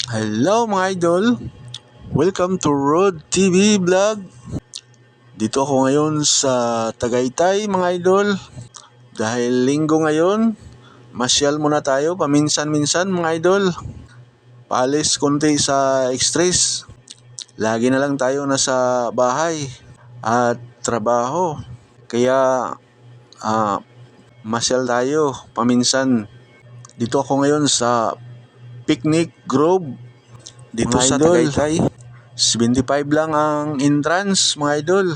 Hello mga idol, welcome to Road TV Vlog. Dito ako ngayon sa Tagaytay mga idol. Dahil linggo ngayon, masyal muna tayo paminsan-minsan mga idol. Paalis konti sa stress. Lagi na lang tayo nasa bahay at trabaho. Kaya masyal tayo paminsan. Dito ako ngayon sa Picnic Grove dito Mga sa idol, Tagaytay. 75 lang ang entrance mga idol.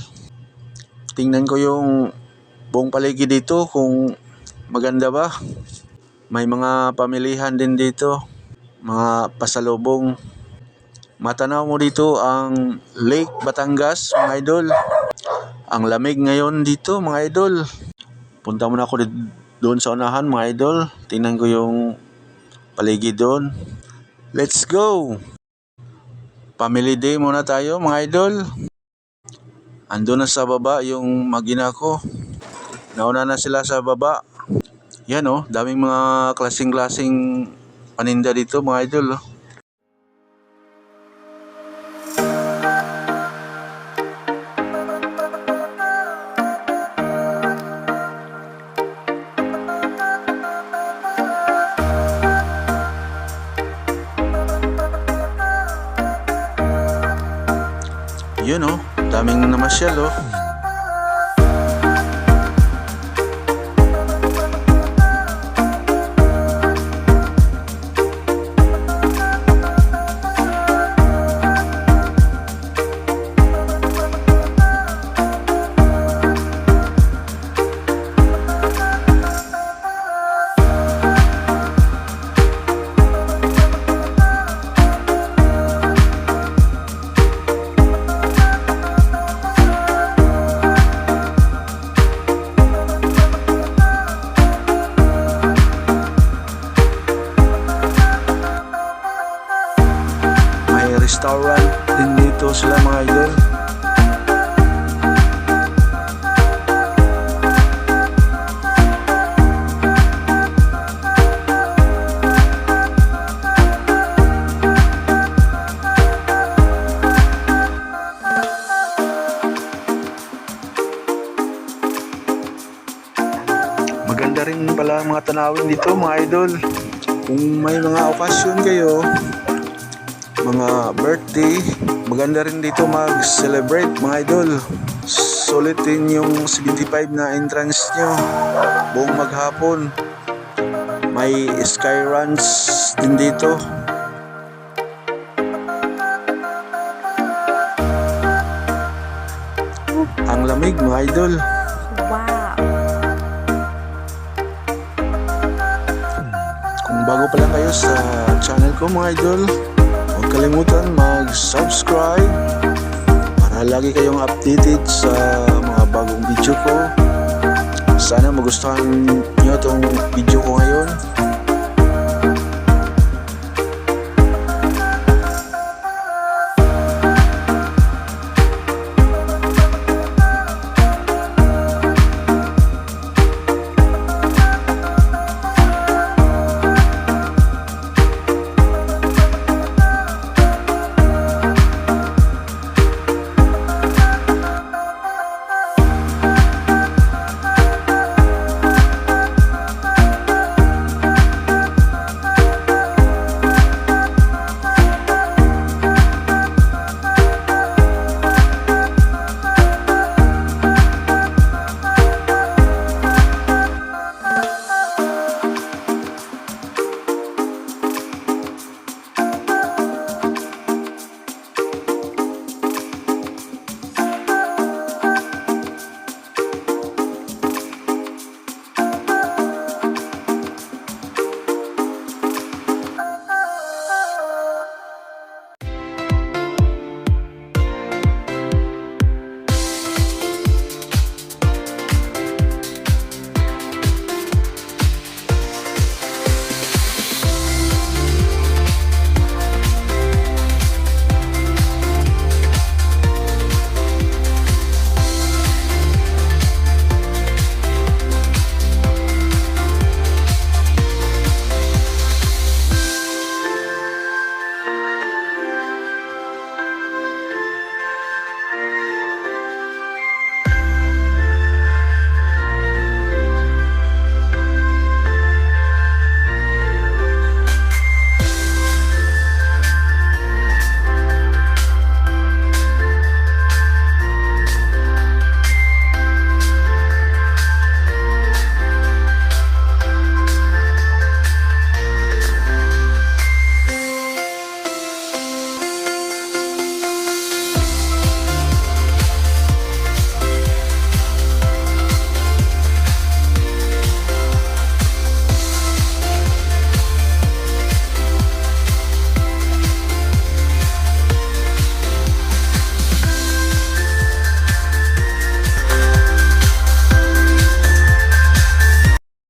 Tingnan ko yung buong paligid dito kung maganda ba. May mga pamilihan din dito, mga pasalubong. Matanaw mo dito ang Lake Batangas mga idol. Ang lamig ngayon dito mga idol. Punta muna ako doon sa unahan mga idol. Tingnan ko yung paligid doon. Let's go! Family day muna tayo mga idol. Ando na sa baba yung magina ko. Nauna na sila sa baba. Yan daming mga klaseng-klaseng paninda dito mga idol. Yun daming namasyal Restaurant din dito sila mga idol. Maganda rin pala mga tanawin dito mga idol. Kung may mga okasyon kayo, mga birthday, maganda rin dito mag-celebrate mga idol. Sulit din yung 75 na entrance nyo buong maghapon. May sky runs din dito. Ang lamig mga idol. Wow! Kung bago pa lang kayo sa channel ko mga idol, huwag kalimutan mag-subscribe para lagi kayong updated sa mga bagong video ko. Sana magustuhan nyo itong video ko ngayon.